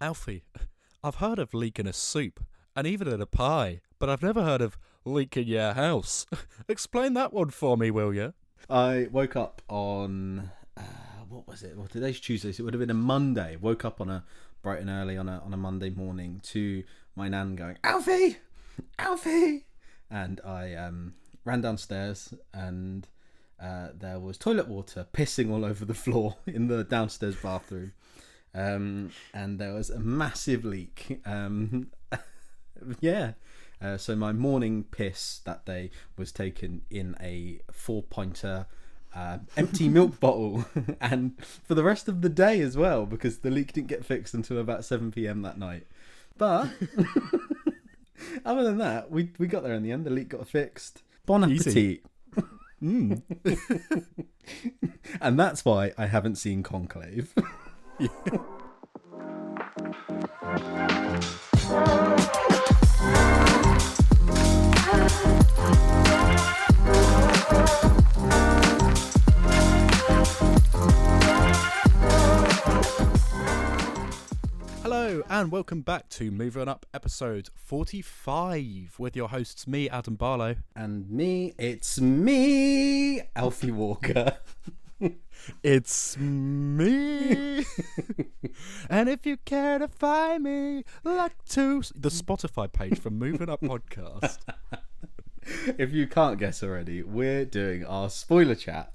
Alfie, I've heard of leak in a soup and even in a pie, but I've never heard of leak in your house. Explain that one for me, will you? I woke up on what was it? Well, today's Tuesday, so it would have been a Monday. Woke up on a bright and early on a Monday morning to my nan going, "Alfie, Alfie," and I ran downstairs and there was toilet water pissing all over the floor in the downstairs bathroom, and there was a massive leak. So my morning piss that day was taken in a 4-pointer empty milk bottle, and for the rest of the day as well, because the leak didn't get fixed until about 7 p.m. that night. But other than that, we got there in the end. The leak got fixed. Bon appetit. Mm. And that's why I haven't seen Conclave. Hello and welcome back to Movie On Up episode 45 with your hosts, me, Adam Barlow. And me, it's me, Alfie Walker. It's me. And if you care to find me, like to the Spotify page for Moving Up Podcast. If you can't guess already, we're doing our spoiler chat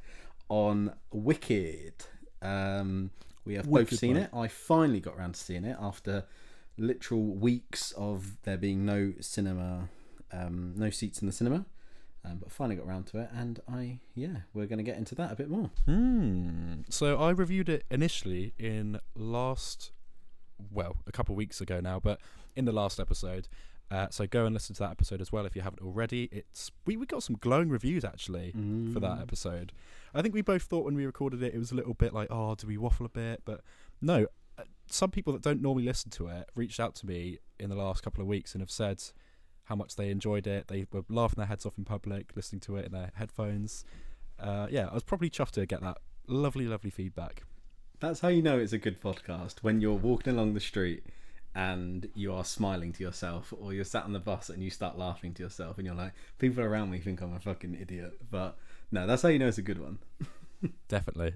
on Wicked. We have both seen it. I finally got around to seeing it after literal weeks of there being no cinema, no seats in the cinema. But finally got around to it, and we're going to get into that a bit more. So I reviewed it initially a couple of weeks ago now, but in the last episode. So go and listen to that episode as well if you haven't already. We got some glowing reviews actually for that episode. I think we both thought when we recorded it was a little bit like, oh, do we waffle a bit? But no, some people that don't normally listen to it reached out to me in the last couple of weeks and have said how much they enjoyed it. They were laughing their heads off in public, listening to it in their headphones. I was probably chuffed to get that lovely, lovely feedback. That's how you know it's a good podcast, when you're walking along the street and you are smiling to yourself, or you're sat on the bus and you start laughing to yourself and you're like, people around me think I'm a fucking idiot. But no, that's how you know it's a good one. Definitely.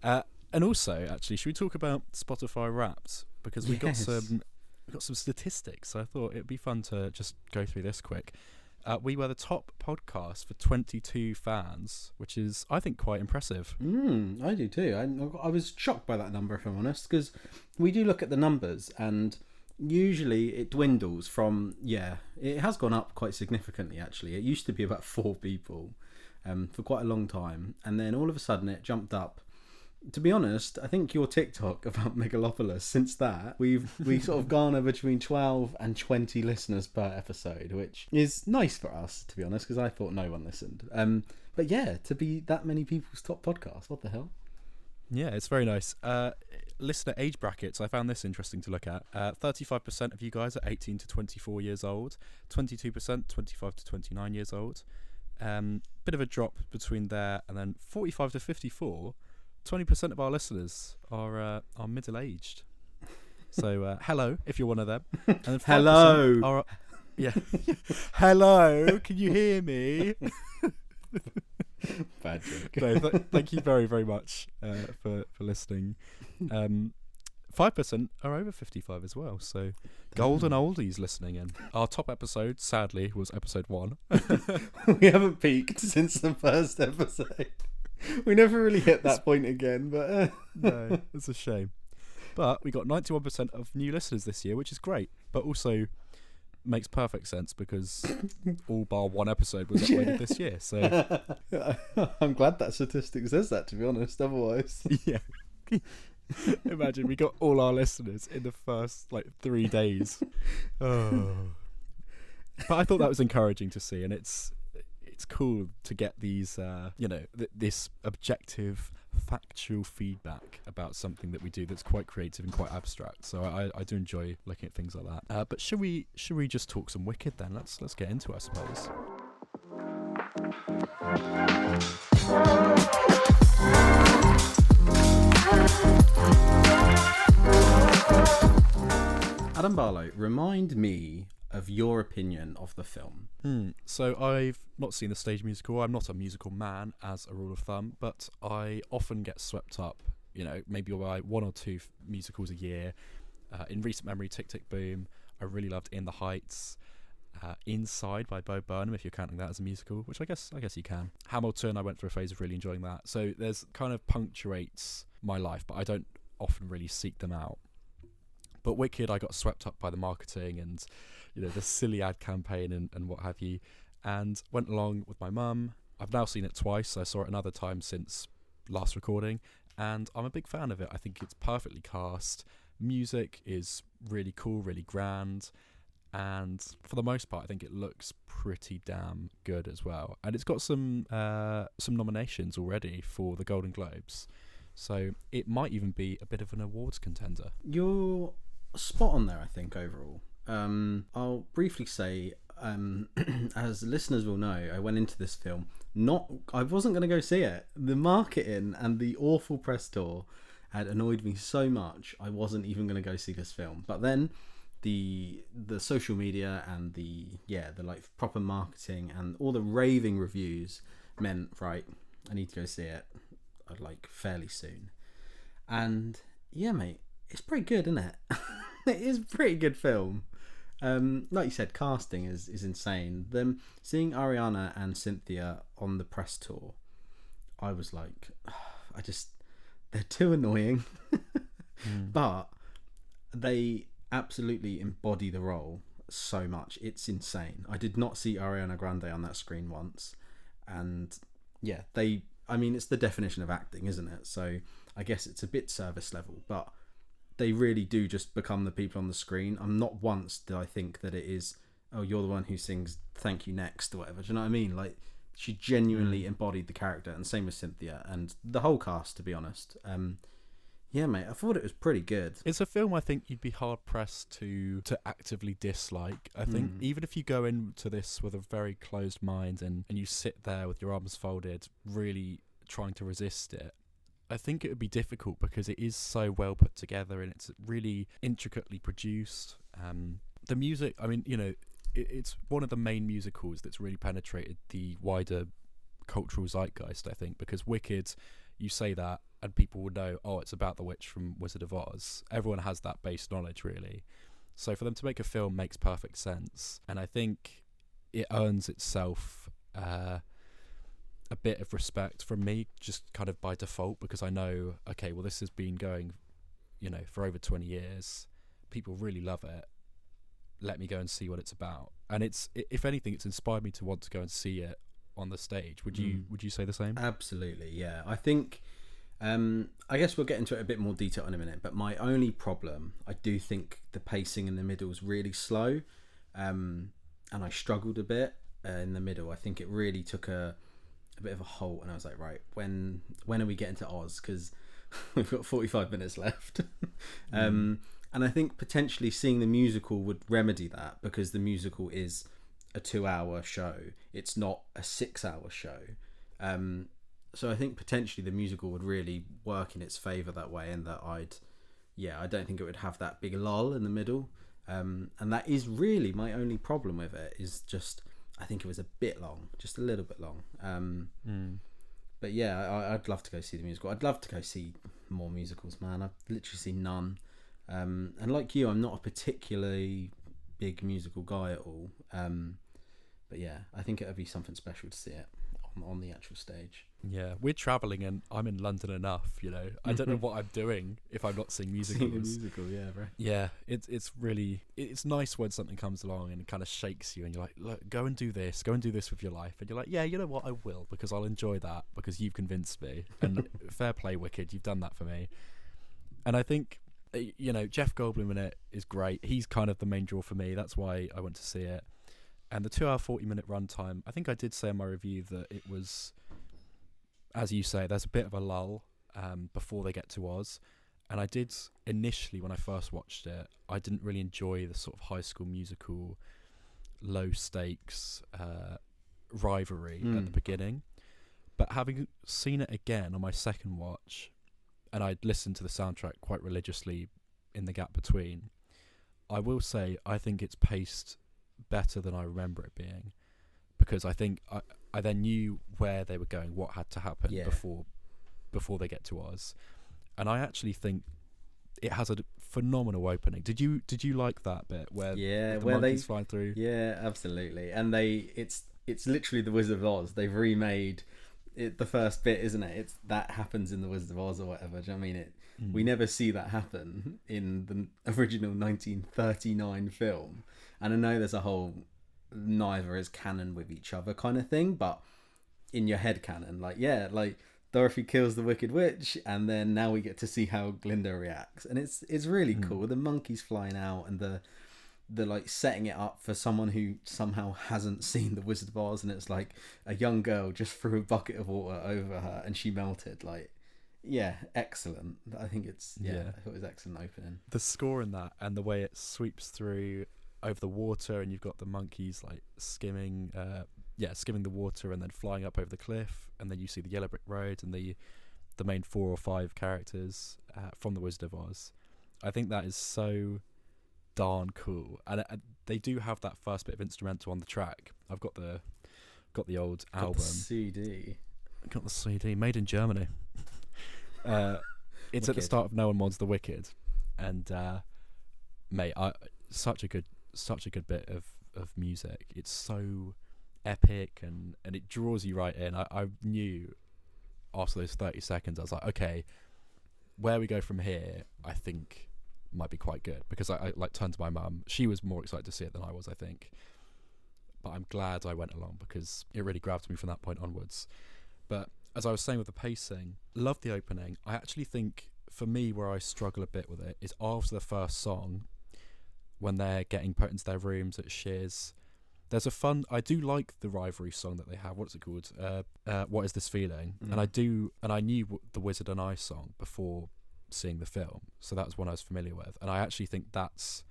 And also, actually, should we talk about Spotify Wrapped? Because we got some statistics, so I thought it'd be fun to just go through this quick. We were the top podcast for 22 fans, which is, I think, quite impressive. I do too. I was shocked by that number, if I'm honest, because we do look at the numbers, and usually it dwindles from, it has gone up quite significantly, actually. It used to be about 4 people for quite a long time, and then all of a sudden it jumped up. To be honest, I think your TikTok about Megalopolis, since that, we sort of garner between 12 and 20 listeners per episode, which is nice for us, to be honest, because I thought no one listened. But yeah, to be that many people's top podcast, what the hell? Yeah, it's very nice. Listener age brackets, I found this interesting to look at. 35% of you guys are 18 to 24 years old, 22% 25 to 29 years old. Bit of a drop between there, and then 45 to 54. 20% of our listeners are middle-aged. So hello, if you're one of them. And then hello. Are, hello. Can you hear me? Bad joke. No, thank you very, very much for listening. 5% are over 55 as well. So golden oldies listening in. Our top episode, sadly, was episode 1. We haven't peaked since the first episode. We never really hit that point again, but no, it's a shame. But we got 91% of new listeners this year, which is great, but also makes perfect sense because all bar one episode was uploaded this year. So I'm glad that statistic says that, to be honest. Otherwise, yeah. Imagine we got all our listeners in the first 3 days. Oh. But I thought that was encouraging to see, and it's cool to get these, this objective, factual feedback about something that we do that's quite creative and quite abstract. So I do enjoy looking at things like that. But should we just talk some Wicked then? Let's get into it, I suppose. Adam Barlow, remind me of your opinion of the film. So I've not seen the stage musical. I'm not a musical man, as a rule of thumb, but I often get swept up, maybe by one or two musicals a year. In recent memory, Tick Tick Boom. I really loved In the Heights. Inside by Bo Burnham, if you're counting that as a musical, which I guess you can. Hamilton, I went through a phase of really enjoying that. So there's kind of punctuates my life, but I don't often really seek them out. But Wicked, I got swept up by the marketing and the silly ad campaign and what have you, and went along with my mum. I've now seen it twice. I saw it another time since last recording, and I'm a big fan of it. I think it's perfectly cast. Music is really cool, really grand. And for the most part, I think it looks pretty damn good as well. And it's got some nominations already for the Golden Globes. So it might even be a bit of an awards contender. You're spot on there, I think, overall. I'll briefly say, as listeners will know, I went into this film I wasn't going to go see it. The marketing and the awful press tour had annoyed me so much, I wasn't even going to go see this film. But then the social media and the like proper marketing and all the raving reviews meant, right, I need to go see it like fairly soon. And yeah, mate, it's pretty good, isn't it? It is a pretty good film. Like you said, casting is insane. Them seeing Ariana and Cynthia on the press tour, I was like, they're too annoying. But they absolutely embody the role so much. It's insane. I did not see Ariana Grande on that screen once, and yeah, it's the definition of acting, isn't it? So I guess it's a bit service level, but they really do just become the people on the screen. Not once did I think that it is, oh, you're the one who sings Thank You Next or whatever. Do you know what I mean? Like, she genuinely embodied the character, and same with Cynthia and the whole cast, to be honest. Yeah, mate, I thought it was pretty good. It's a film I think you'd be hard-pressed to actively dislike. I think even if you go into this with a very closed mind and you sit there with your arms folded, really trying to resist it, I think it would be difficult because it is so well put together and it's really intricately produced. The music, it's one of the main musicals that's really penetrated the wider cultural zeitgeist, I think, because Wicked, you say that and people will know, oh, it's about the witch from Wizard of Oz. Everyone has that base knowledge, really. So for them to make a film makes perfect sense. And I think it earns itself a bit of respect from me, just kind of by default, because I know, okay, well, this has been going, for over 20 years. People really love it. Let me go and see what it's about. And it's, if anything, it's inspired me to want to go and see it on the stage. Would you say the same? Absolutely, yeah. I think, I guess we'll get into it a bit more detail in a minute, but my only problem, I do think the pacing in the middle is really slow, and I struggled a bit in the middle. I think it really took a bit of a halt, and I was like, right, when are we getting to Oz? Because we've got 45 minutes left. And I think potentially seeing the musical would remedy that, because the musical is a 2-hour show. It's not a 6-hour show. So I think potentially the musical would really work in its favour that way, and that I don't think it would have that big lull in the middle. And that is really my only problem with it, is just, I think it was a bit long, just a little bit long. But yeah, I'd love to go see the musical. I'd love to go see more musicals, man. I've literally seen none. And like you, I'm not a particularly big musical guy at all. But yeah, I think it would be something special to see it on the actual stage. Yeah, we're travelling and I'm in London enough, I don't know what I'm doing if I'm not seeing musicals. Seeing a musical, yeah, bro. Yeah, it's really, it's nice when something comes along and kind of shakes you and you're like, look, go and do this with your life. And you're like, yeah, you know what, I will, because I'll enjoy that, because you've convinced me. And fair play, Wicked, you've done that for me. And I think, Jeff Goldblum in it is great. He's kind of the main draw for me. That's why I went to see it. And the 2-hour 40-minute runtime, I think I did say in my review that it was, as you say, there's a bit of a lull before they get to Oz. And I did initially, when I first watched it, I didn't really enjoy the sort of High School Musical, low stakes rivalry at the beginning. But having seen it again on my second watch, and I'd listened to the soundtrack quite religiously in the gap between, I will say I think it's paced better than I remember it being, because I think I then knew where they were going, what had to happen before they get to Oz, and I actually think it has a phenomenal opening. Did you like that bit where the monkeys flying through? Yeah, absolutely. And it's literally the Wizard of Oz. They've remade it, the first bit, isn't it? It's that happens in the Wizard of Oz or whatever. Do you know what I mean? We never see that happen in the original 1939 film. And I know there's a whole neither is canon with each other kind of thing, but in your head canon, like Dorothy kills the Wicked Witch, and then now we get to see how Glinda reacts, and it's really cool. The monkeys flying out, and the like setting it up for someone who somehow hasn't seen the Wizard of Oz, and it's like a young girl just threw a bucket of water over her and she melted. Like, yeah, excellent. I think I thought it was excellent opening. The score in that, and the way it sweeps through over the water, and you've got the monkeys like skimming the water and then flying up over the cliff, and then you see the yellow brick road and the main 4 or 5 characters from the Wizard of Oz. I think that is so darn cool, and they do have that first bit of instrumental on the track. I've got the old album, the CD. Got the CD, made in Germany. It's at the start of No One Mods the Wicked, and mate, such a good bit of music. It's so epic, and it draws you right in. I knew after those 30 seconds, I was like, okay, where we go from here, I think might be quite good, because I like turned to my mum. She was more excited to see it than I was, I think, but I'm glad I went along because it really grabbed me from that point onwards. But as I was saying with the pacing, love the opening. I actually think for me where I struggle a bit with it is after the first song, when they're getting put into their rooms at Shears. There's I do like the rivalry song that they have. What's it called? What Is This Feeling? And I knew the Wizard and I song before seeing the film, so that was one I was familiar with. And I actually think that's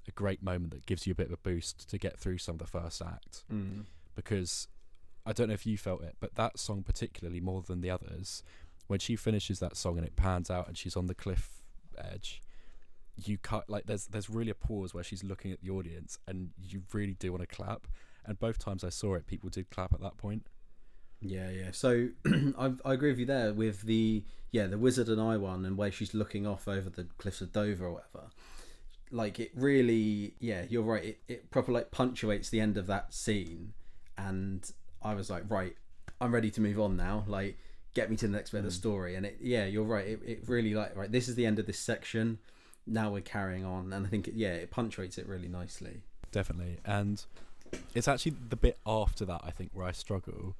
a great moment that gives you a bit of a boost to get through some of the first act, because I don't know if you felt it, but that song particularly more than the others, when she finishes that song and it pans out and she's on the cliff edge, you cut, like there's really a pause where she's looking at the audience and you really do want to clap, and both times I saw it, people did clap at that point. Yeah. So I agree with you there with the Wizard and I one, and where she's looking off over the cliffs of Dover or whatever. Like, it really, you're right. It proper like punctuates the end of that scene, and I was like, right, I'm ready to move on now. Like, get me to the next bit of the story. And you're right. It really, like, right, this is the end of this section. Now we're carrying on, and I think it punctuates it really nicely. Definitely. And it's actually the bit after that, I think, where I struggle,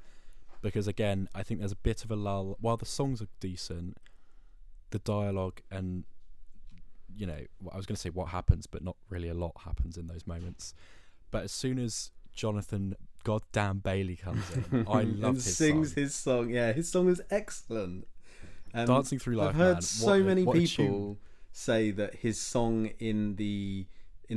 because again, I think there's a bit of a lull. While the songs are decent, the dialogue and, you know, I was going to say what happens, but not really a lot happens in those moments. But as soon as Jonathan goddamn Bailey comes in, I love his sings song. His song. Yeah, his song is excellent. Dancing Through Life. I've heard man. so many people say that his song in the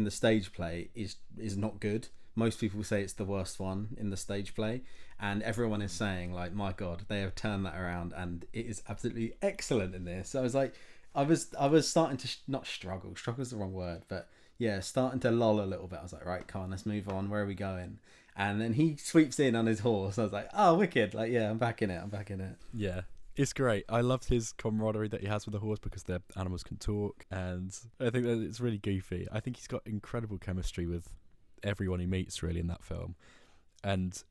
stage play is not good. Most people say it's the worst one in the stage play, and everyone is saying, like, my God, they have turned that around, and it is absolutely excellent in this. So I was like, I was starting to not struggle. Struggle's the wrong word, but yeah, starting to lull a little bit. I was like, right, come on, let's move on. Where are we going? And then he sweeps in on his horse. I was like, oh, wicked! Like, yeah, I'm back in it. Yeah. It's great. I loved his camaraderie that he has with the horse, because their animals can talk, and I think that it's really goofy. I think he's got incredible chemistry with everyone he meets, really, in that film. And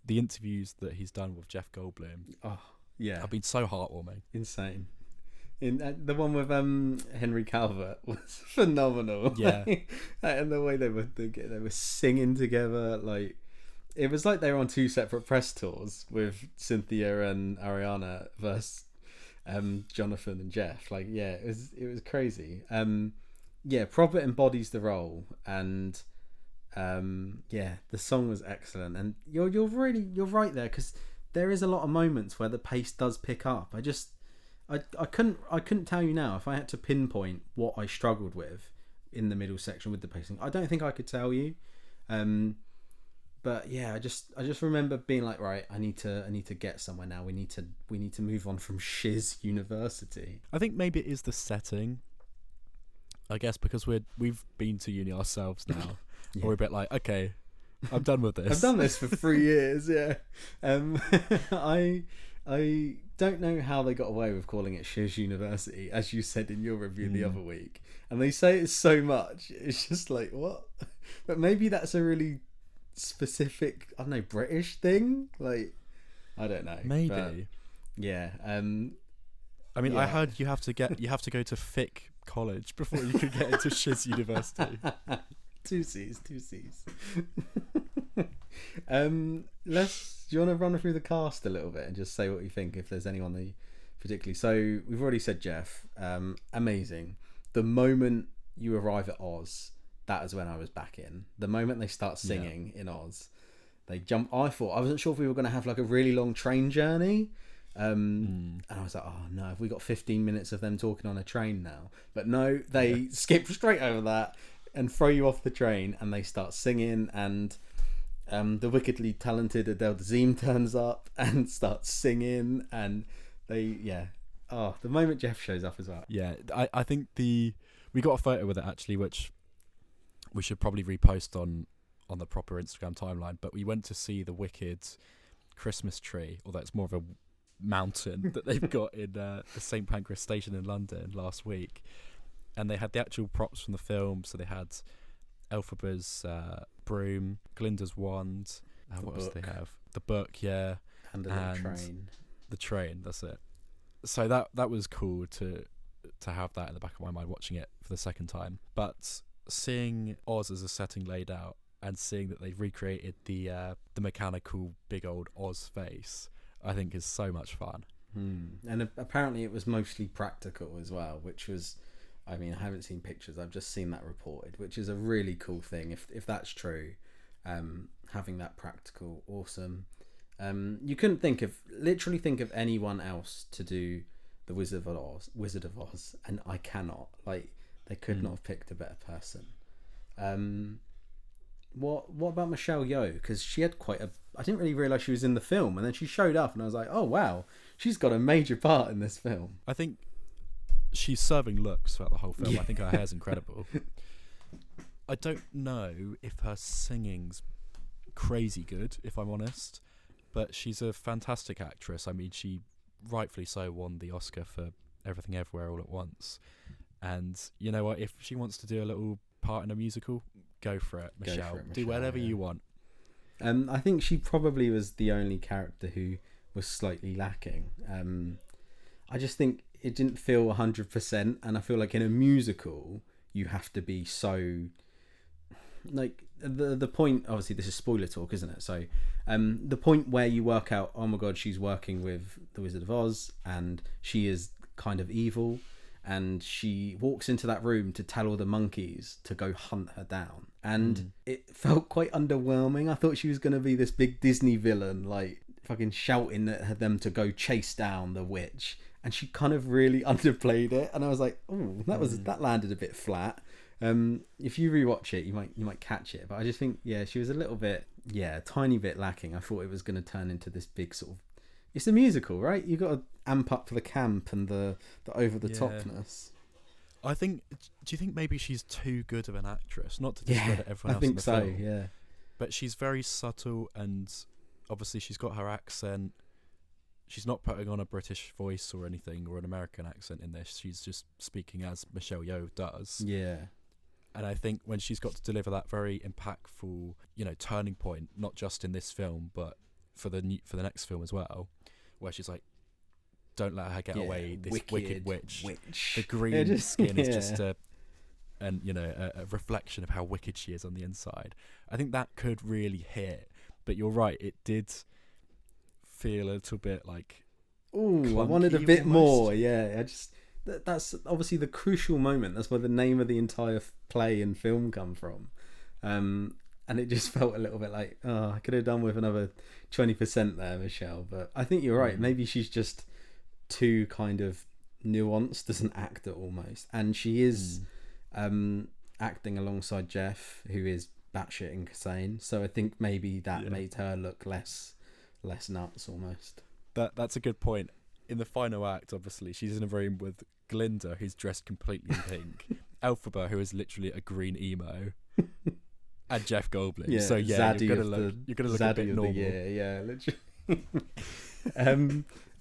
the interviews that he's done with Jeff Goldblum, have been so heartwarming. Insane. The one with Henry Calvert was phenomenal. Yeah, and the way they were singing together, like, it was like they were on 2 separate press tours with Cynthia and Ariana versus Jonathan and Jeff. Like, yeah, it was crazy. Proper embodies the role, and the song was excellent. And you're right there, because there is a lot of moments where the pace does pick up. I couldn't tell you now if I had to pinpoint what I struggled with in the middle section with the pacing. I don't think I could tell you. But yeah, I just remember being like, right, I need to get somewhere now. We need to move on from Shiz University. I think maybe it is the setting. I guess because we've been to uni ourselves now, Yeah. we're a bit like, okay, I'm done with this. I've done this for 3 years. Yeah. I don't know how they got away with calling it Shiz University, as you said in your review the other week, and they say it so much. It's just like, what? But maybe that's a really specific, I don't know, British thing. Like, I don't know. Maybe. But, yeah. I mean, yeah. I heard you have to go to Fick College before you could get into Shiz University. Two C's. Do you want to run through the cast a little bit and just say what you think, if there's anyone that you particularly? So we've already said Jeff, amazing. The moment you arrive at Oz, that is when I was back in. The moment they start singing in Oz, they jump. I wasn't sure if we were going to have like a really long train journey. And I was like, oh no, have we got 15 minutes of them talking on a train now? But no, they skip straight over that and throw you off the train, and they start singing, and the wickedly talented Adele Dazeem turns up and starts singing, and the moment Jeff shows up as well. Yeah, I think we got a photo with it actually, which we should probably repost on the proper Instagram timeline, but we went to see the Wicked Christmas tree, although it's more of a mountain that they've got in the St Pancras station in London last week, and they had the actual props from the film. So they had Elphaba's broom, Glinda's wand, what else did they have? The book, yeah, and the train. The train, that's it. So that was cool to have that in the back of my mind watching it for the second time. But seeing Oz as a setting laid out, and seeing that they've recreated the mechanical big old Oz face, I think is so much fun. And apparently it was mostly practical as well, which was, I mean, I haven't seen pictures, I've just seen that reported, which is a really cool thing if that's true. Having that practical, awesome. You couldn't literally think of anyone else to do the Wizard of Oz, and I cannot. Like, they could not have picked a better person. What about Michelle Yeoh? Because she had I didn't really realise she was in the film, and then she showed up, and I was like, oh wow, she's got a major part in this film. I think she's serving looks throughout the whole film. I think her hair's incredible. I don't know if her singing's crazy good, if I'm honest, but she's a fantastic actress. I mean, she rightfully so won the Oscar for Everything Everywhere All at Once, and you know what, if she wants to do a little part in a musical, go for it, Michelle. Do whatever you want. I think she probably was the only character who was slightly lacking. I just think it didn't feel 100%, and I feel like in a musical you have to be so, like, the point, obviously this is spoiler talk, isn't it? So the point where you work out, oh my god, she's working with the Wizard of Oz and she is kind of evil, and she walks into that room to tell all the monkeys to go hunt her down, and it felt quite underwhelming. I thought she was going to be this big Disney villain, like fucking shouting at them to go chase down the witch, and she kind of really underplayed it, and I was like, oh, that landed a bit flat. If you rewatch it, you might catch it, but I just think, she was a little bit, a tiny bit lacking. I thought it was going to turn into this big sort of, it's a musical, right? You got to amp up for the camp and the over the topness. I think. Do you think maybe she's too good of an actress? Not to discredit everyone else. I think in the so. film, Yeah. But she's very subtle, and obviously she's got her accent. She's not putting on a British voice or anything, or an American accent in this. She's just speaking as Michelle Yeoh does. Yeah. And I think when she's got to deliver that very impactful, turning point, not just in this film, but for the next film as well, where she's like, don't let her get away, this wicked witch. The green skin is just a reflection of how wicked she is on the inside. I think that could really hit, but you're right, it did feel a little bit like, ooh, I wanted a bit more. I just, that's obviously the crucial moment. That's where the name of the entire play and film come from. And it just felt a little bit like, oh, I could have done with another 20% there, Michelle. But I think you're right. Maybe she's just too kind of nuanced as an actor almost. And she is acting alongside Jeff, who is batshit insane. So I think maybe that made her look less nuts almost. That's a good point. In the final act, obviously, she's in a room with Glinda, who's dressed completely in pink. Elphaba, who is literally a green emo, and Jeff Goldblum. Yeah, So yeah, Zaddy you're gonna look a bit normal. Yeah, literally.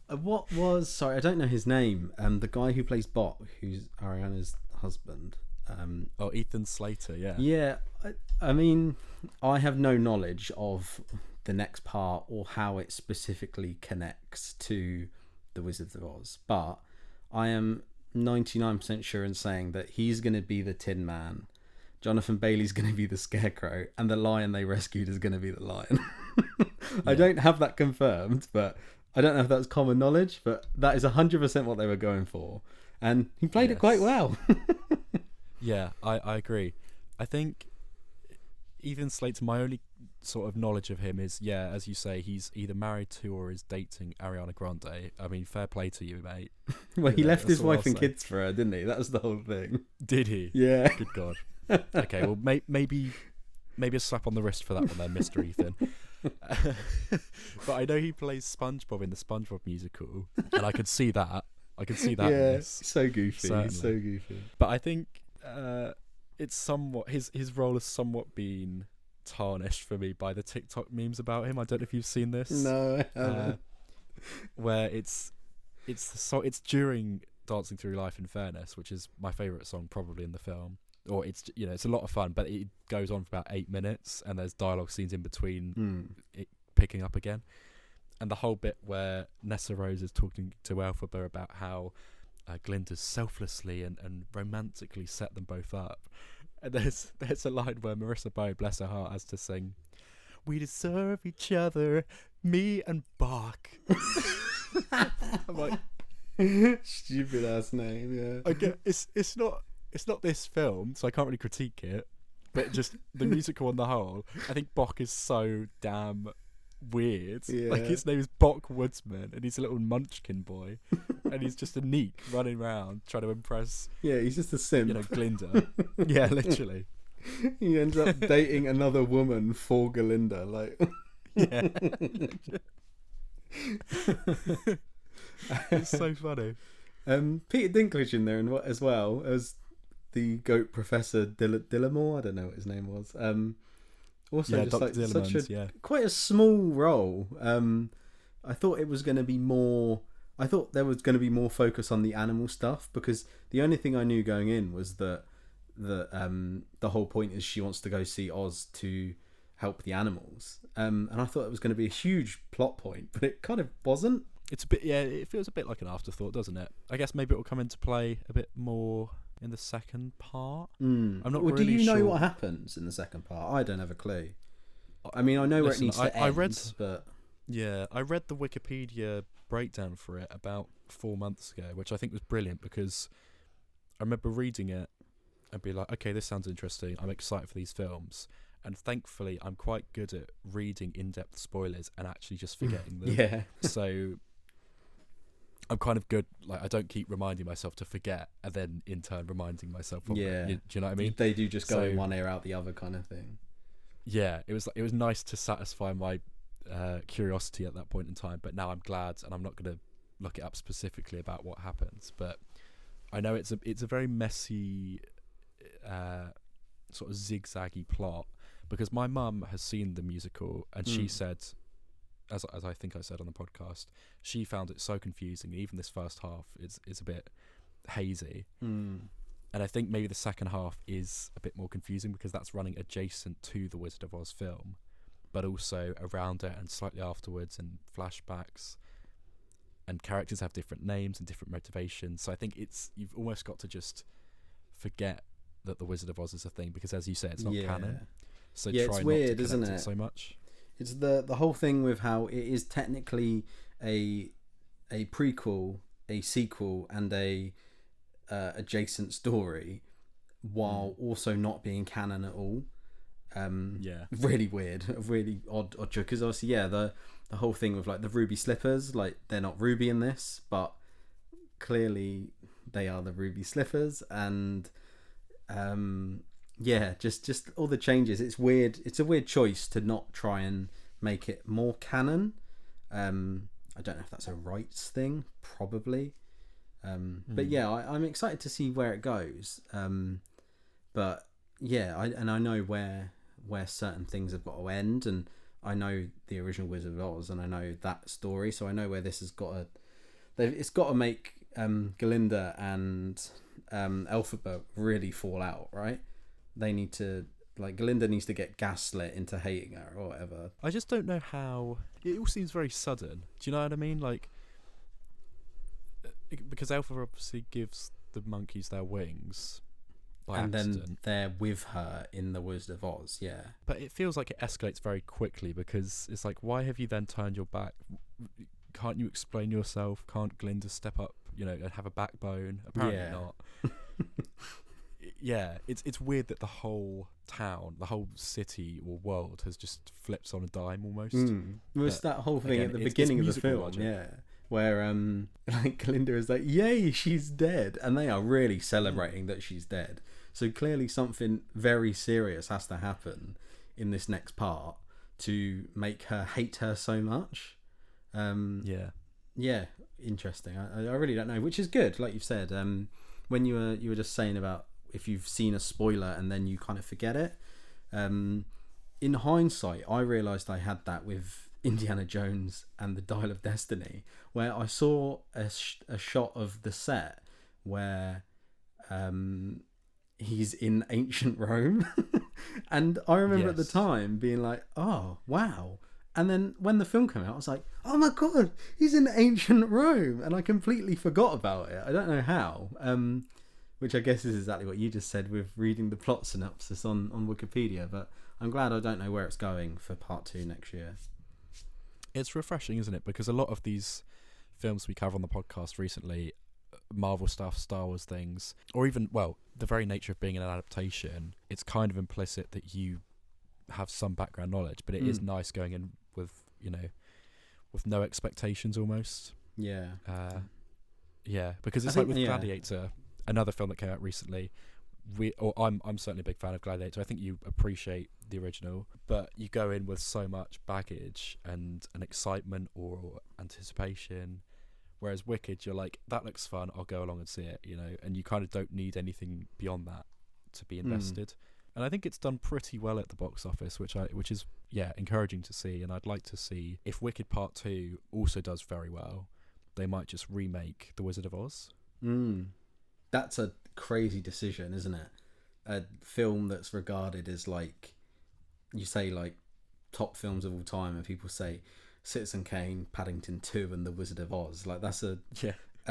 What was, sorry, I don't know his name. The guy who plays Bok, who's Ariana's husband. Ethan Slater. Yeah. Yeah, I mean, I have no knowledge of the next part or how it specifically connects to the Wizard of Oz, but I am 99% sure in saying that he's going to be the Tin Man, Jonathan Bailey's going to be the Scarecrow, and the lion they rescued is going to be the lion. I don't have that confirmed, but I don't know if that's common knowledge, but that is 100% what they were going for, and he played it quite well. Yeah, I agree. I think Ethan Slater, my only sort of knowledge of him is, yeah, as you say, he's either married to or is dating Ariana Grande. I mean, fair play to you, mate. Well, he left his wife and kids for her, didn't he? That was the whole thing. Did he? Yeah. Good God. Okay, well, maybe a slap on the wrist for that one then, Mr. Ethan. But I know he plays SpongeBob in the SpongeBob musical, and I could see that. In this. So goofy. Certainly. So goofy. But I think it's somewhat his role has somewhat been tarnished for me by the TikTok memes about him. I don't know if you've seen this. No, I haven't. Where it's during Dancing Through Life in Fairness, which is my favourite song probably in the film. Or it's a lot of fun, but it goes on for about 8 minutes, and there's dialogue scenes in between it picking up again. And the whole bit where Nessa Rose is talking to Elphaba about how Glinda's selflessly and romantically set them both up. And there's a line where Marissa Bowe, bless her heart, has to sing, "We deserve each other, me and Bach." I'm like, stupid ass name, yeah. Okay, it's not this film, so I can't really critique it. But just the musical on the whole, I think Bach is so damn weird. Yeah. Like, his name is Bach Woodsman, and he's a little munchkin boy, and he's just a neek running around trying to impress. Yeah, he's just a simp. Glinda. Yeah, literally. He ends up dating another woman for Galinda, like. Yeah. It's so funny. Peter Dinklage in there as well as the goat Professor Dillamore. I don't know what his name was. Also, yeah, just Dr. like Dillamons, such quite a small role. I thought it was going to be more. I thought there was going to be more focus on the animal stuff, because the only thing I knew going in was that the whole point is she wants to go see Oz to help the animals. And I thought it was going to be a huge plot point, but it kind of wasn't. It's a bit, yeah. It feels a bit like an afterthought, doesn't it? I guess maybe it will come into play a bit more in the second part. I'm not really sure. Do you know what happens in the second part? I don't have a clue. I mean, I know where it needs to end, but... Yeah, I read the Wikipedia breakdown for it about 4 months ago, which I think was brilliant, because I remember reading it and be like, okay, this sounds interesting. I'm excited for these films. And thankfully, I'm quite good at reading in-depth spoilers and actually just forgetting them. Yeah. So... I'm kind of good, like, I don't keep reminding myself to forget and then in turn reminding myself of it. Do you know what I mean? They do just go in one ear out the other kind of thing. Yeah, it was nice to satisfy my curiosity at that point in time, but now I'm glad, and I'm not going to look it up specifically about what happens, but I know it's a very messy sort of zigzaggy plot, because my mum has seen the musical and she said, as I think I said on the podcast, she found it so confusing. Even this first half is a bit hazy. And I think maybe the second half is a bit more confusing because that's running adjacent to the Wizard of Oz film, but also around it and slightly afterwards, and flashbacks, and characters have different names and different motivations. So I think you've almost got to just forget that the Wizard of Oz is a thing, because as you say, it's not canon. So try it's not weird, to isn't connect it? So much. It's the whole thing with how it is technically a prequel, a sequel, and a adjacent story, while also not being canon at all. Really weird, a really odd joke. Because obviously, the whole thing with like the ruby slippers, like they're not ruby in this, but clearly they are the ruby slippers, and just all the changes. It's weird. It's a weird choice to not try and make it more canon. I don't know if that's a rights thing, probably. But yeah, I'm excited to see where it goes. But yeah, I know where certain things have got to end, and I know the original Wizard of Oz, and I know that story, so I know where this has got to. It's got to make Galinda and Elphaba really fall out, right? They need to, like, Galinda needs to get gaslit into hating her or whatever. I just don't know how. It all seems very sudden. Do you know what I mean? Like, because Elphaba obviously gives the monkeys their wings by accident. Then they're with her in the Wizard of Oz, yeah. But it feels like it escalates very quickly, because it's like, why have you then turned your back? Can't you explain yourself? Can't Glinda step up, and have a backbone? Apparently not. Yeah, it's weird that the whole town, the whole city or world has just flipped on a dime almost. Well, it's that whole thing again, at the it's beginning of the musical film, logic. yeah, where like Glinda is like, "Yay, she's dead," and they are really celebrating that she's dead. So clearly, something very serious has to happen in this next part to make her hate her so much. Yeah, interesting. I really don't know, which is good, like you've said. When you were just saying about if you've seen a spoiler and then you kind of forget it. In hindsight, I realised I had that with Indiana Jones and the Dial of Destiny, where I saw a shot of the set where he's in ancient Rome, and I remember at the time being like, "Oh wow." And then when the film came out, I was like, "Oh my god, he's in ancient Rome," and I completely forgot about it. I don't know how. Which I guess is exactly what you just said with reading the plot synopsis on Wikipedia. But I'm glad I don't know where it's going for part 2 next year. It's refreshing, isn't it? Because a lot of these films we cover on the podcast recently, Marvel stuff, Star Wars things, or even, well, the very nature of being an adaptation, it's kind of implicit that you have some background knowledge, but it is nice going in with, with no expectations almost. Yeah. Because it's like with Gladiator, another film that came out recently. I'm certainly a big fan of Gladiator. I think you appreciate the original, but you go in with so much baggage and an excitement or anticipation, whereas Wicked, you're like, that looks fun, I'll go along and see it, and you kind of don't need anything beyond that to be invested. And I think it's done pretty well at the box office, which is encouraging to see. And I'd like to see if Wicked Part 2 also does very well, they might just remake The Wizard of Oz. That's a crazy decision, isn't it? A film that's regarded as, like, you say, like, top films of all time, and people say Citizen Kane, Paddington 2 and The Wizard of Oz. Like, that's a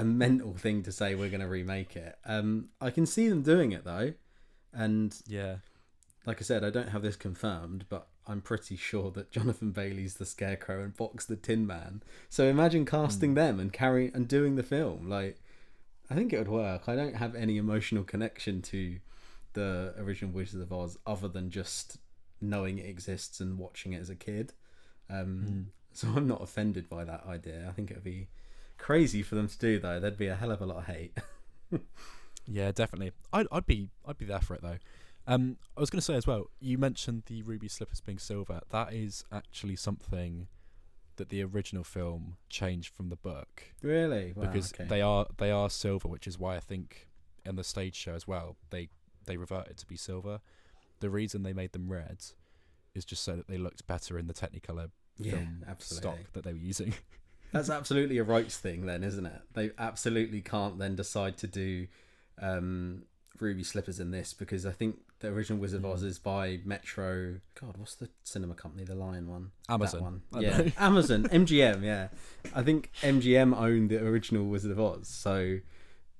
mental thing to say, we're going to remake it. I can see them doing it, though. And like I said, I don't have this confirmed, but I'm pretty sure that Jonathan Bailey's the Scarecrow and Box the Tin Man. So imagine casting them and doing the film. Like, I think it would work. I don't have any emotional connection to the original Wizard of Oz other than just knowing it exists and watching it as a kid. So I'm not offended by that idea. I think it would be crazy for them to do, though. There'd be a hell of a lot of hate. Yeah, definitely. I'd be there for it, though. I was going to say as well, you mentioned the ruby slippers being silver. That is actually something that the original film changed from the book. Really? Wow, because they are silver, which is why I think in the stage show as well they reverted to be silver. The reason they made them red is just so that they looked better in the Technicolor film stock that they were using. That's absolutely a rights thing then, isn't it? They absolutely can't then decide to do ruby slippers in this, because I think the original Wizard of Oz is by Metro. God, what's the cinema company? The Lion one. Amazon. That one. Yeah, Amazon. MGM. Yeah, I think MGM owned the original Wizard of Oz, so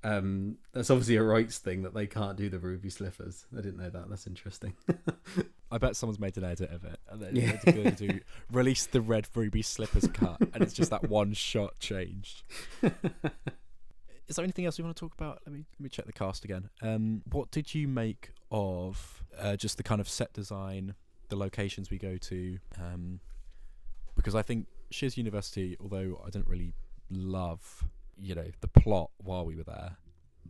that's obviously a rights thing that they can't do the ruby slippers. I didn't know that. That's interesting. I bet someone's made an edit of it, and then they're going to release the red ruby slippers cut, and it's just that one shot changed. Is there anything else you want to talk about? Let me check the cast again. What did you make of just the kind of set design, the locations we go to? Because I think Shiz University, although I didn't really love, the plot while we were there,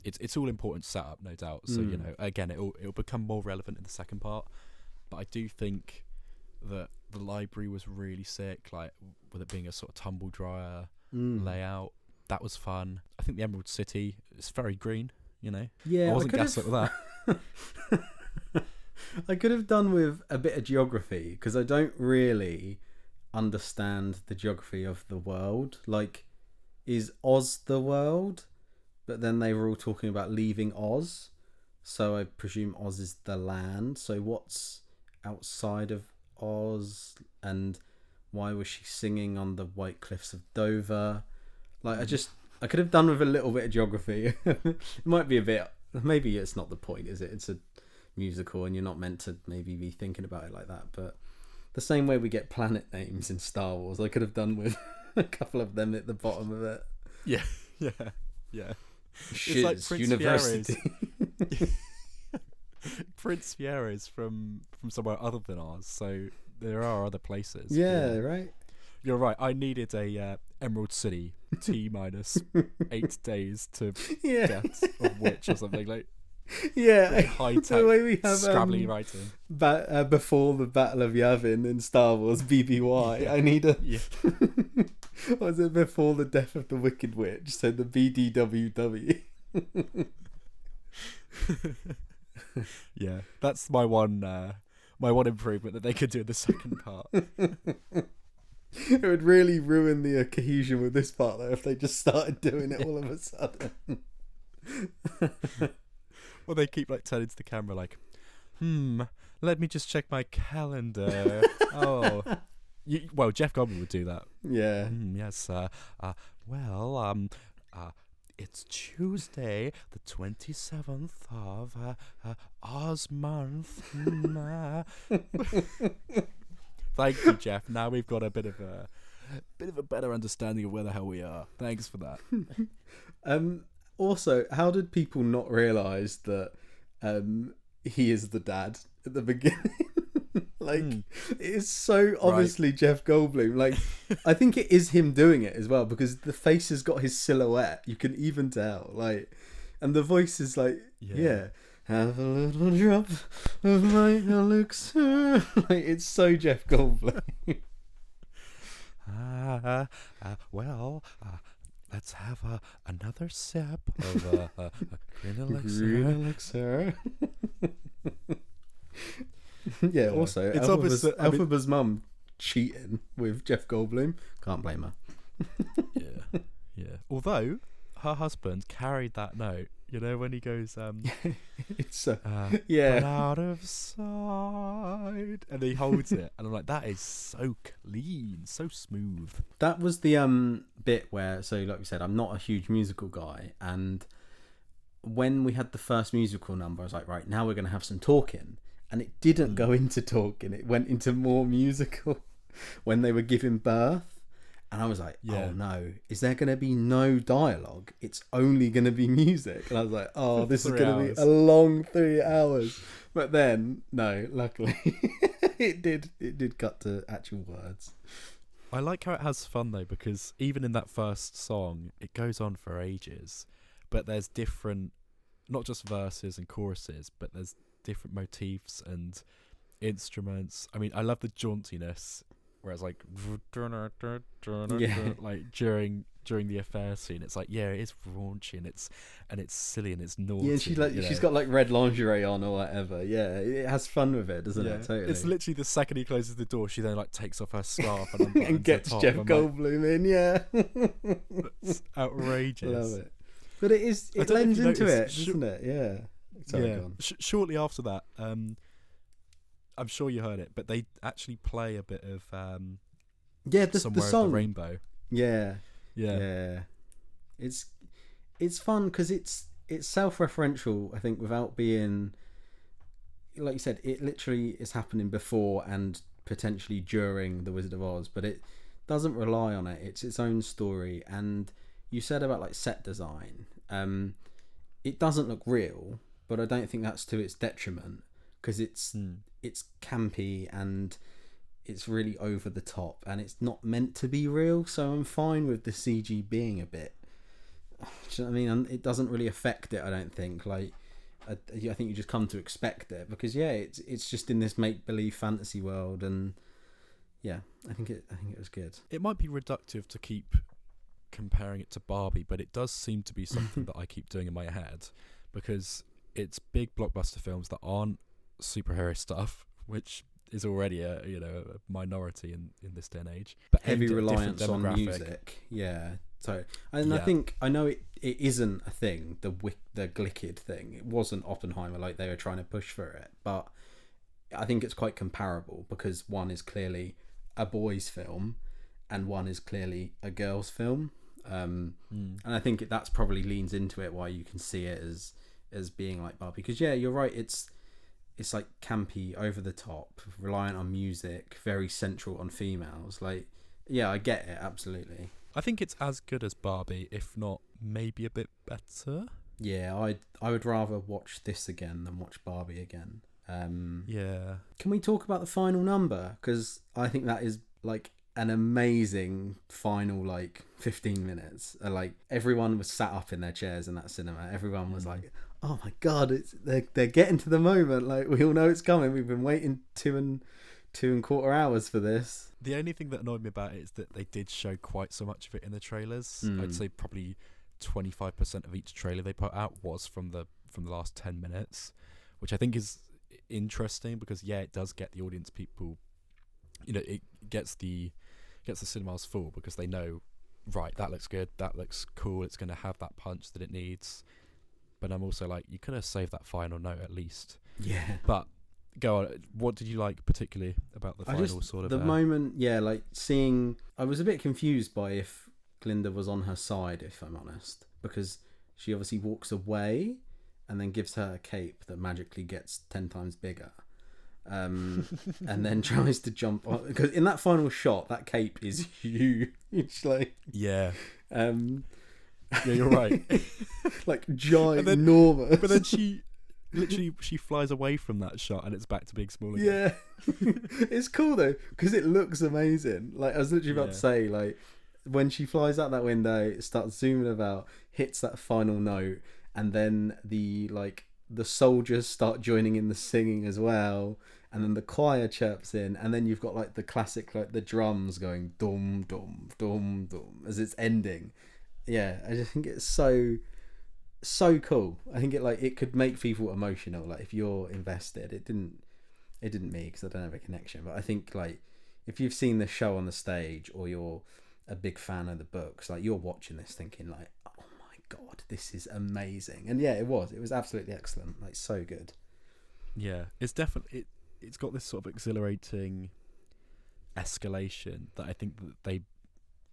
it's all important setup, no doubt. So again, it'll become more relevant in the second part. But I do think that the library was really sick, like with it being a sort of tumble dryer layout. That was fun. I think the Emerald City is very green, Yeah, I wasn't gaslit with that. I could have done with a bit of geography because I don't really understand the geography of the world. Like, is Oz the world? But then they were all talking about leaving Oz, so I presume Oz is the land. So what's outside of Oz, and why was she singing on the white cliffs of Dover? Like, I could have done with a little bit of geography. It might be a bit. Maybe it's not the point, is it? It's a musical, and you're not meant to maybe be thinking about it like that. But the same way we get planet names in Star Wars, I could have done with a couple of them at the bottom of it. Yeah. Shiz, like Prince University. Prince Fiera is from somewhere other than ours, so there are other places. Yeah, right. You're right. I needed a Emerald City T-minus 8 days to get of which or something like. Yeah, high tech. The way we have scrabbly writing. Before the Battle of Yavin in Star Wars BBY. I need a. Yeah. Was it before the death of the Wicked Witch? So the BDWW. Yeah, that's my one improvement that they could do in the second part. It would really ruin the cohesion with this part though if they just started doing it all of a sudden. Well, they keep like turning to the camera like, let me just check my calendar. Oh. Well, Jeff Goldblum would do that. Yeah. Yes. It's Tuesday, the 27th of Oz month. Thank you, Jeff. Now we've got a bit of a better understanding of where the hell we are. Thanks for that. Also, how did people not realise that he is the dad at the beginning? It is so obviously right. Jeff Goldblum. Like, I think it is him doing it as well because the face has got his silhouette. You can even tell. Like, and the voice is like, yeah. Have a little drop of my elixir. Like, it's so Jeff Goldblum. Let's have another sip of green elixir. Yeah, also, it's Elphaba's mum cheating with Jeff Goldblum. Can't blame her. Yeah. Although, her husband carried that note. You know, when he goes, it's so, but out of sight, and he holds it, and I'm like, that is so clean, so smooth. That was the bit where, so like we said, I'm not a huge musical guy, and when we had the first musical number, I was like, right, now we're going to have some talking, and it didn't go into talking, it went into more musical when they were giving birth. And I was like, oh no, is there going to be no dialogue? It's only going to be music. And I was like, oh, this is going to be a long 3 hours. But then, no, luckily, it did cut to actual words. I like how it has fun though, because even in that first song, it goes on for ages. But there's different, not just verses and choruses, but there's different motifs and instruments. I mean, I love the jauntiness. Whereas like like during the affair scene, it's like it is raunchy and it's silly and it's naughty. Yeah, she's got like red lingerie on or whatever. Yeah, it has fun with it, doesn't it? Totally. It's literally the second he closes the door, she then like takes off her scarf and, and gets Jeff Goldblum in. Yeah, it's outrageous. Love it. But it lends into it, doesn't it? Yeah. Sorry, go on. Shortly after that, I'm sure you heard it, but they actually play a bit of the Somewhere song. Over the Rainbow. Yeah. It's fun because it's self-referential. I think without being, like you said, it literally is happening before and potentially during The Wizard of Oz, but it doesn't rely on it. It's its own story. And you said about like set design, it doesn't look real, but I don't think that's to its detriment. Because it's campy and it's really over the top and it's not meant to be real, so I'm fine with the CG being a bit. Do you know what I mean? And it doesn't really affect it, I don't think. Like, I think you just come to expect it because it's just in this make believe fantasy world, and I think it was good. It might be reductive to keep comparing it to Barbie, but it does seem to be something that I keep doing in my head because it's big blockbuster films that aren't superhero stuff, which is already a minority in this day and age. But heavy aimed at a different reliance on demographic. music. Yeah. So, and Yeah. I think I know it isn't a thing. The Glickid thing. It wasn't Oppenheimer, like they were trying to push for it, but I think it's quite comparable because one is clearly a boys' film, and one is clearly a girls' film. And I think that's probably leans into it why you can see it as being like Barbie. Because yeah, you're right. It's like campy, over the top, reliant on music, very central on females. Like, yeah, I get it absolutely. I think it's as good as Barbie, if not maybe a bit better. Yeah, I would rather watch this again than watch Barbie again. Yeah. Can we talk about the final number? Because I think that is like an amazing final 15 minutes. Like everyone was sat up in their chairs in that cinema. Everyone was like, "Oh my god, they're getting to the moment. Like we all know it's coming. We've been waiting 2.25 hours for this." The only thing that annoyed me about it is that they did show quite so much of it in the trailers. I'd say probably 25% of each trailer they put out was from the last 10 minutes, which I think is interesting because it does get the audience people, it gets the cinemas full because they know, right, that looks good, that looks cool, it's going to have that punch that it needs. But I'm also like, you could have saved that final note at least. Yeah. But go on, what did you like particularly about the final moment? Yeah, like seeing, I was a bit confused by if Glinda was on her side, if I'm honest, because she obviously walks away and then gives her a cape that magically gets 10 times bigger, and then tries to jump on, because in that final shot that cape is huge. Like yeah, you're right. Like ginormous. But then she flies away from that shot and it's back to being small again. Yeah. It's cool though because it looks amazing. Like I was literally about to say, like when she flies out that window, it starts zooming about, hits that final note, and then the soldiers start joining in the singing as well, and then the choir chirps in, and then you've got like the classic, like the drums going dum dum dum dum as it's ending. Yeah, I just think it's so cool. I think it could make people emotional. Like if you're invested, it didn't me because I don't have a connection. But I think like if you've seen the show on the stage or you're a big fan of the books, like you're watching this thinking like, oh my god, this is amazing. And yeah, it was absolutely excellent. Like so good. Yeah, it's definitely it's got this sort of exhilarating escalation that I think that they.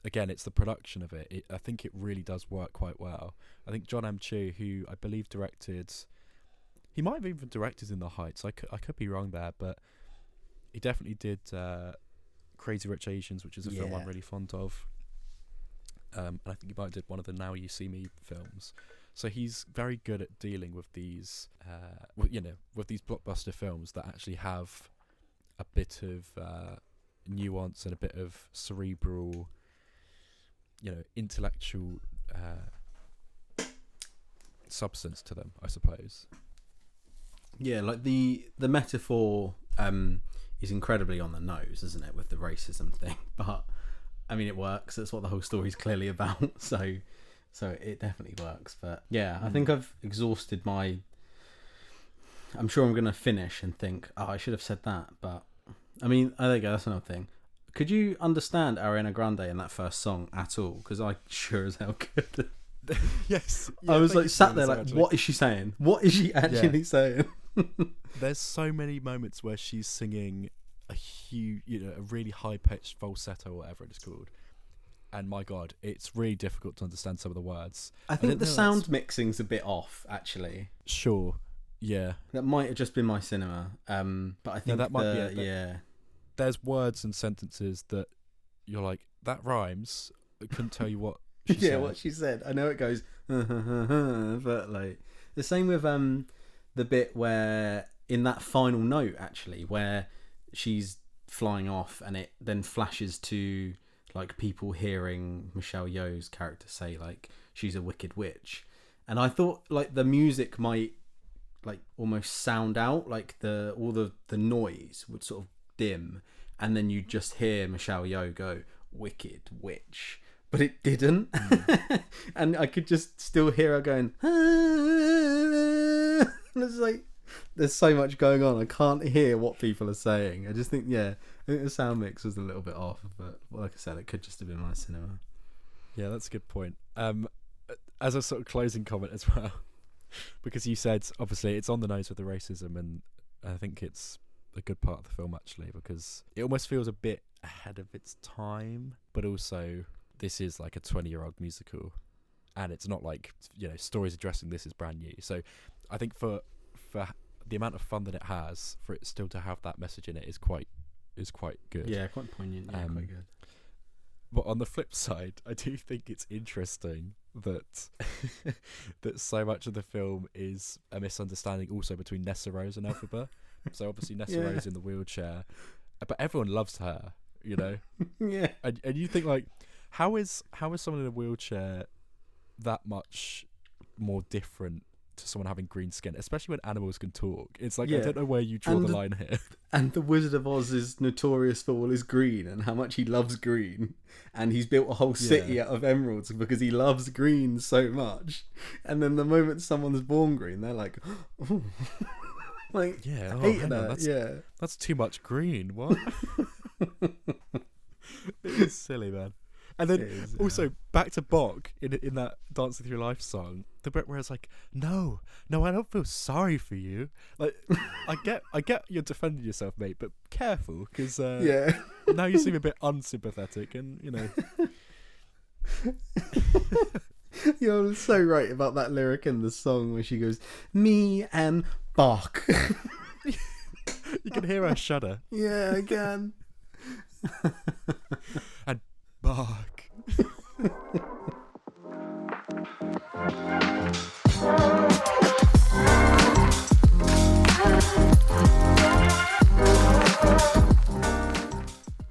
Again, it's the production of it. I think it really does work quite well. I think John M. Chu, who I believe directed... He might have even directed In the Heights. I could be wrong there, but he definitely did Crazy Rich Asians, which is a film I'm really fond of. And I think he might have did one of the Now You See Me films. So he's very good at dealing with these, with these blockbuster films that actually have a bit of nuance and a bit of cerebral... intellectual substance to them, I suppose. Yeah, like the metaphor is incredibly on the nose, isn't it, with the racism thing? But I mean, it works. That's what the whole story's clearly about. So it definitely works. But yeah, I think I've exhausted my. I'm sure I'm gonna finish and think, oh, I should have said that. But I mean, there you go. That's another thing. Could you understand Ariana Grande in that first song at all? Because I sure as hell could. Yes. Yeah, I was like sat there like, what is she saying? What is she actually saying? There's so many moments where she's singing a huge, a really high-pitched falsetto or whatever it is called. And my God, it's really difficult to understand some of the words. I think the sound mixing's a bit off, actually. Sure. Yeah. That might have just been my cinema. But I think that might be it. Yeah. There's words and sentences that you're like, that rhymes. I couldn't tell you what she said. What she said. I know it goes, but like the same with the bit where in that final note actually, where she's flying off and it then flashes to like people hearing Michelle Yeoh's character say like she's a wicked witch, and I thought like the music might like almost sound out, like all the noise would sort of dim, and then you just hear Michelle Yeoh go wicked witch, but it didn't. And I could just still hear her going and it's like, there's so much going on. I can't hear what people are saying. I just think, I think the sound mix was a little bit off. But like I said, it could just have been my cinema. Yeah, that's a good point. As a sort of closing comment as well, because you said obviously it's on the nose with the racism, and I think it's a good part of the film actually, because it almost feels a bit ahead of its time, but also this is like a 20-year-old musical, and it's not like, you know, stories addressing this is brand new. So I think for the amount of fun that it has, for it still to have that message in it is quite good. Yeah, quite poignant. Yeah, quite good. But on the flip side, I do think it's interesting that that so much of the film is a misunderstanding also between Nessa Rose and Elphaba. So obviously Nessa Rose in the wheelchair, but everyone loves her, you know. Yeah. And you think like, how is someone in a wheelchair that much more different to someone having green skin, especially when animals can talk? It's like, I don't know where you draw the line here. And the Wizard of Oz is notorious for all his green and how much he loves green, and he's built a whole city out of emeralds because he loves green so much. And then the moment someone's born green, they're like, oh. Like, that's too much green. What? It is silly, man. And then also back to Bok in that Dancing Through Life song, the bit where it's like, no, I don't feel sorry for you. Like, I get you're defending yourself, mate, but careful, because now you seem a bit unsympathetic, and you know. You're so right about that lyric in the song where she goes, "Me and Bok." You can hear her shudder. Yeah, I can. And Bok.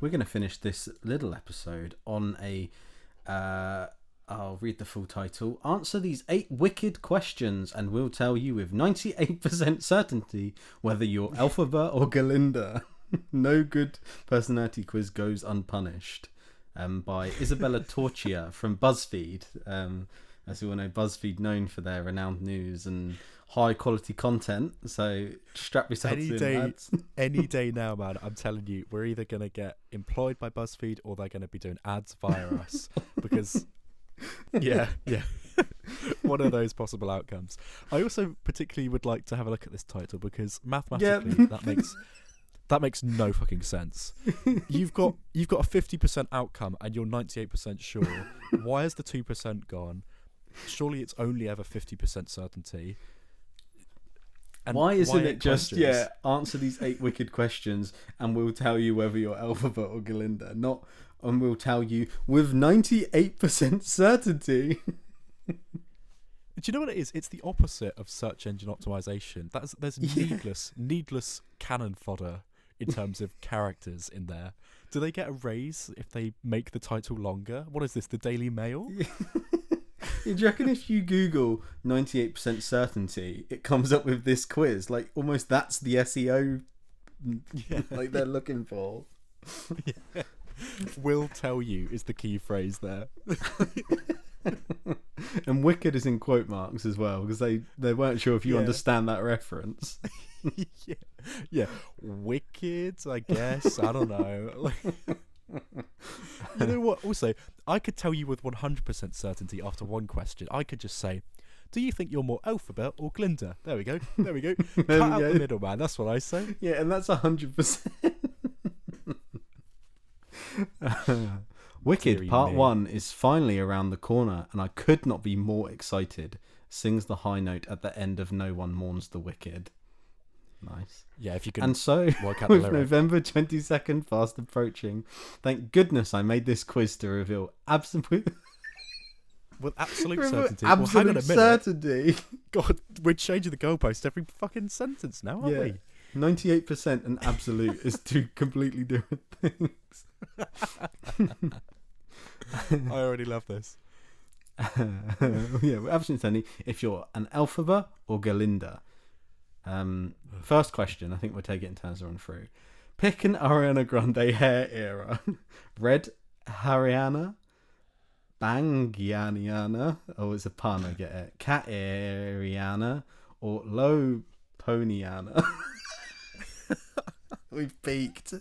We're going to finish this little episode on a I'll read the full title. Answer these 8 wicked questions and we'll tell you with 98% certainty whether you're Elphaba or Galinda. No good personality quiz goes unpunished. By Isabella Torchia from BuzzFeed. As we all know, BuzzFeed known for their renowned news and high quality content. So strap yourselves in, lads. Any day now, man. I'm telling you, we're either going to get employed by BuzzFeed or they're going to be doing ads via us. Because... yeah one of those possible outcomes. I also particularly would like to have a look at this title because mathematically that makes no fucking sense. You've got a 50% outcome and you're 98% sure. Why is the 2% gone? Surely it's only ever 50% certainty. And why isn't it just answer these 8 wicked questions and we'll tell you whether you're Elphaba or Galinda, not and we'll tell you with 98% certainty. Do you know what it is? It's the opposite of search engine optimization. There's needless cannon fodder in terms of characters in there. Do they get a raise if they make the title longer? What is this, the Daily Mail? Do you reckon if you Google 98% certainty, it comes up with this quiz? Like, almost that's the SEO like they're looking for. Yeah. Will tell you is the key phrase there. And wicked is in quote marks as well, because they weren't sure if you understand that reference. Yeah. Wicked, I guess. I don't know. You know what? Also, I could tell you with 100% certainty after one question. I could just say, do you think you're more Elphaba or Glinda? There we go. Cut out the middle, man. That's what I say. Yeah, and that's 100%. Wicked Part 1 is finally around the corner, and I could not be more excited. Sings the high note at the end of No One Mourns the Wicked. Nice. Yeah, if you can. And so, with November 22nd fast approaching, thank goodness I made this quiz to reveal with absolute certainty. Absolute certainty. God, we're changing the goalpost every fucking sentence now, aren't we? 98% and absolute is 2 completely different things. I already love this. Absolute certainty. If you're an Elphaba or Galinda. First question, I think we'll take it in turns to run through. Pick an Ariana Grande hair era. Red Ariana, Bangiana, oh it's a pun, I get it. Cat Ariana, or Low pony Anna. We've peaked.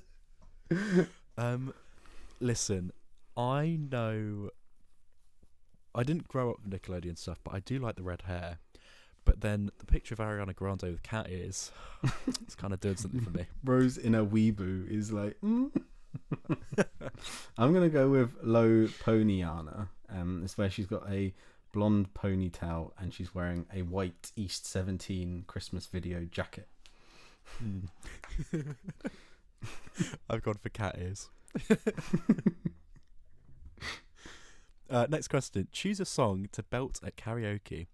Listen, I know I didn't grow up with Nickelodeon stuff, but I do like the red hair. But then the picture of Ariana Grande with cat ears, it's kind of doing something for me. Rose in a weeboo is like, I'm going to go with low pony Anna. It's where she's got a blonde ponytail and she's wearing a white East 17 Christmas video jacket. I've gone for cat ears. Next question. Choose a song to belt at karaoke.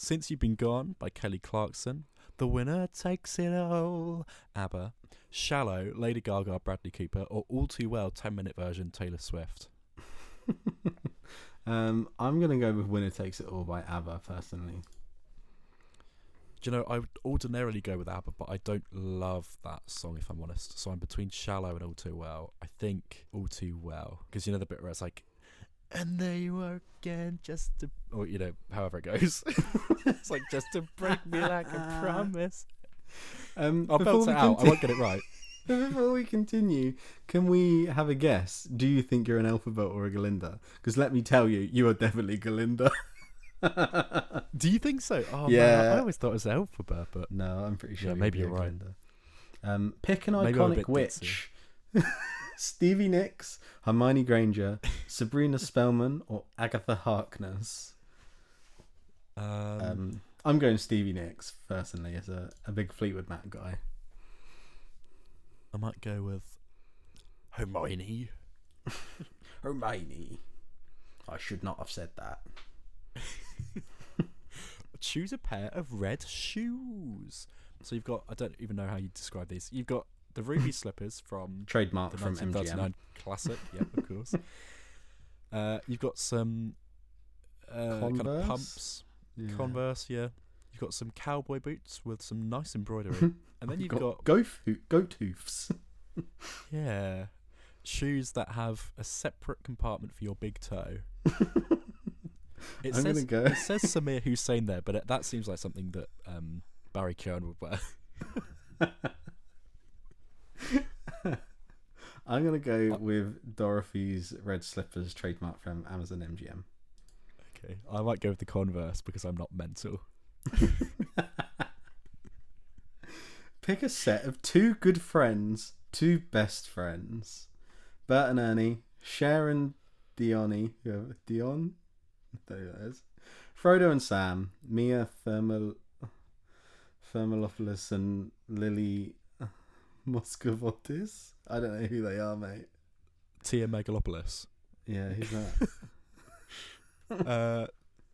Since You've Been Gone by Kelly Clarkson. The Winner Takes It All, ABBA. Shallow, Lady Gaga, Bradley Cooper. Or All Too Well, 10-minute version, Taylor Swift. I'm going to go with Winner Takes It All by ABBA, personally. Do you know, I would ordinarily go with ABBA, but I don't love that song, if I'm honest. So I'm between Shallow and All Too Well. I think All Too Well. Because you know the bit where it's like, and there you are again, just to... Or, you know, however it goes. It's like, just to break me like a promise. I'll belt it out. I won't get it right. Before we continue, can we have a guess? Do you think you're an Elphaba or a Galinda? Because let me tell you, you are definitely Galinda. Do you think so? Oh, yeah. Man, I always thought it was Elphaba, but... No, I'm pretty sure. Yeah, maybe you're right. Pick an iconic witch. Stevie Nicks, Hermione Granger, Sabrina Spellman, or Agatha Harkness. I'm going Stevie Nicks, personally, as a big Fleetwood Mac guy. I might go with Hermione. Hermione. I should not have said that. Choose a pair of red shoes. So you've got, I don't even know how you describe these. You've got the ruby slippers from trademark the from 1939 MGM classic. Yep, of course. You've got some kind of pumps, Converse. Yeah, you've got some cowboy boots with some nice embroidery, and then you've got goat hoofs. Yeah, shoes that have a separate compartment for your big toe. It says Samir Hussein there, but that seems like something that Barry Keoghan would wear. I'm going to go with Dorothy's red slippers, trademark from Amazon MGM. Okay, I might go with the Converse because I'm not mental. Pick a set of two good friends, two best friends. Bert and Ernie, Cher and Dion? There it is. Frodo and Sam, Mia Thermophilus and Lily Moscovitis. I don't know who they are, mate. Tia Megalopoulos. Yeah, who's that?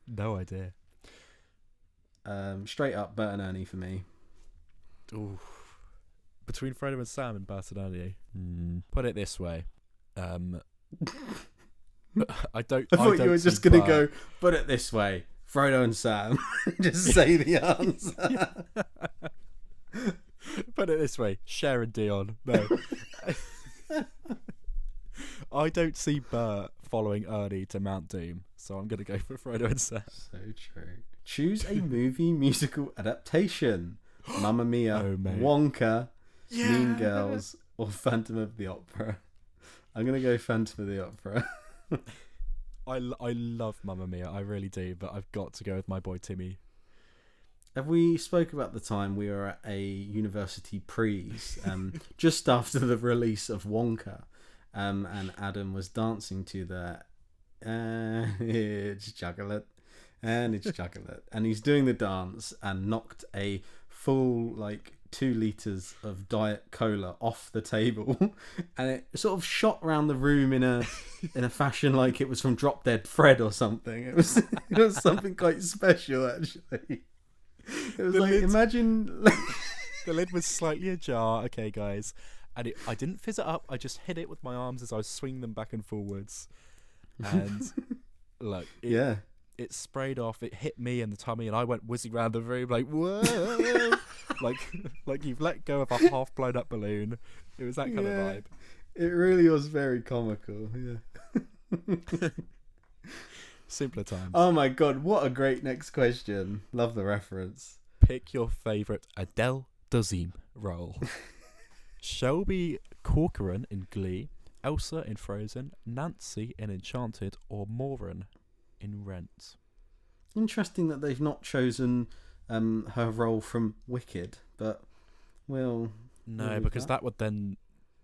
No idea. Straight up Bert and Ernie for me. Ooh. Between Frodo and Sam and Bert and Ernie. Put it this way. I thought you were just going to go, put it this way. Frodo and Sam. Just say the answer. Put it this way. Cher and Dion. No. I don't see Bert following Ernie to Mount Doom, so I'm going to go for Frodo and Sam. So true. Choose a movie musical adaptation. Mamma Mia, Wonka, Mean Girls, or Phantom of the Opera. I'm going to go Phantom of the Opera. I love Mamma Mia, I really do, but I've got to go with my boy Timmy. Have we spoke about the time we were at a university prees, just after the release of Wonka, and Adam was dancing to the it's chocolate, and it's chocolate, and he's doing the dance and knocked a full 2 litres of Diet Cola off the table, and it sort of shot around the room in a fashion like it was from Drop Dead Fred or something. It was something quite special, actually. It was imagine... The lid was slightly ajar, okay, guys, and I didn't fizz it up, I just hit it with my arms as I was swinging them back and forwards, and look, it sprayed off, it hit me in the tummy, and I went whizzing around the room like, whoa! like you've let go of a half blown up balloon. It was that kind of vibe. It really was very comical. Yeah. Simpler times. Oh my god, what a great next question. Love the reference. Pick your favourite Adele Dazeem role. Shelby Corcoran in Glee, Elsa in Frozen, Nancy in Enchanted, or Moran in Rent. Interesting that they've not chosen her role from Wicked, but we'll... No, because that would then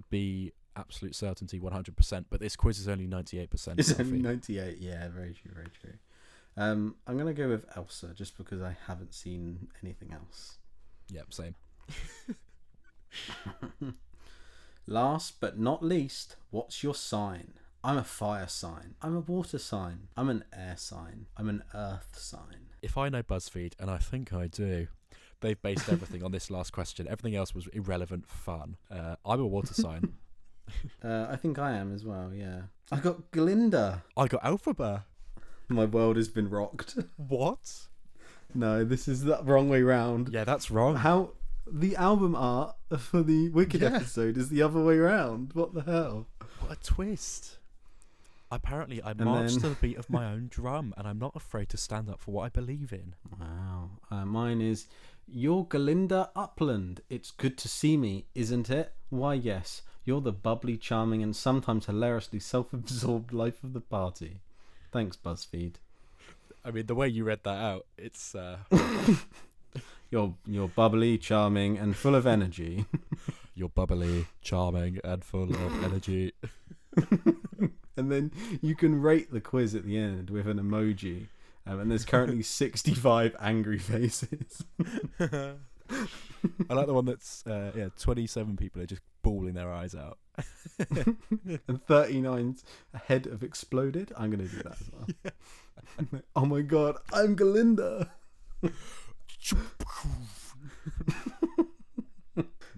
be absolute certainty 100%, but this quiz is only 98%. It's only 98, yeah, very true, very true. I'm going to go with Elsa, just because I haven't seen anything else. Yep, same. Last but not least, what's your sign? I'm a fire sign. I'm a water sign. I'm an air sign. I'm an earth sign. If I know BuzzFeed, and I think I do, they've based everything on this last question. Everything else was irrelevant fun. I'm a water sign. I think I am as well, yeah. I got Glinda. I got Alphabet. My world has been rocked. What? No, this is the wrong way round. Yeah, that's wrong. How the album art for the Wicked episode is the other way round. What the hell? What a twist. Apparently, I march to the beat of my own drum, and I'm not afraid to stand up for what I believe in. Wow. Mine is, you're Galinda Upland. It's good to see me, isn't it? Why, yes. You're the bubbly, charming, and sometimes hilariously self-absorbed life of the party. Thanks, BuzzFeed. I mean, the way you read that out, it's... You're bubbly, charming, and full of energy. You're bubbly, charming, and full of energy. And then you can rate the quiz at the end with an emoji. And there's currently 65 angry faces. I like the one that's 27 people are just bawling their eyes out. And 39's head have exploded. I'm going to do that as well. Yeah. Oh my god, I'm Galinda.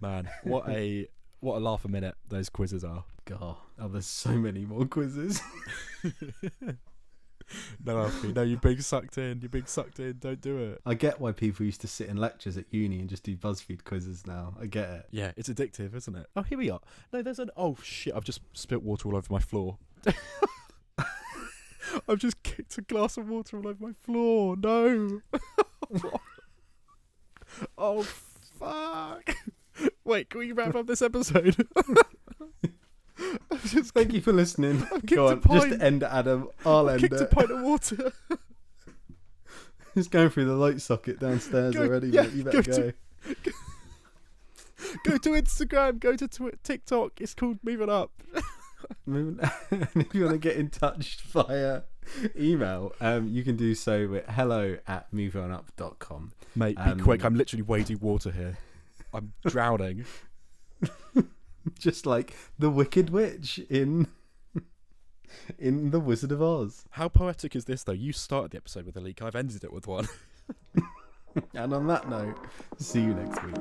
Man, what a laugh a minute those quizzes are. God, there's so many more quizzes. No, Alfie, no, you're being sucked in. You're being sucked in. Don't do it. I get why people used to sit in lectures at uni and just do BuzzFeed quizzes now. I get it. Yeah, it's addictive, isn't it? Oh, here we are. No, there's an... Oh, shit, I've just spilt water all over my floor. I've just kicked a glass of water all over my floor. No. Oh, fuck. Wait, can we wrap up this episode? Thank you for listening. Go on, just end it, Adam. I'll end it. Kicked a pint of water. Just going through the light socket downstairs already, mate. You better go. Go to Instagram. Go to TikTok. It's called Moving Up. And if you want to get in touch via email, you can do so at hello@movieonuppod.com. Mate, be quick. I'm literally wading water here. I'm drowning. Just like the Wicked Witch in The Wizard of Oz. How poetic is this, though? You started the episode with a leak. I've ended it with one. And on that note, see you next week.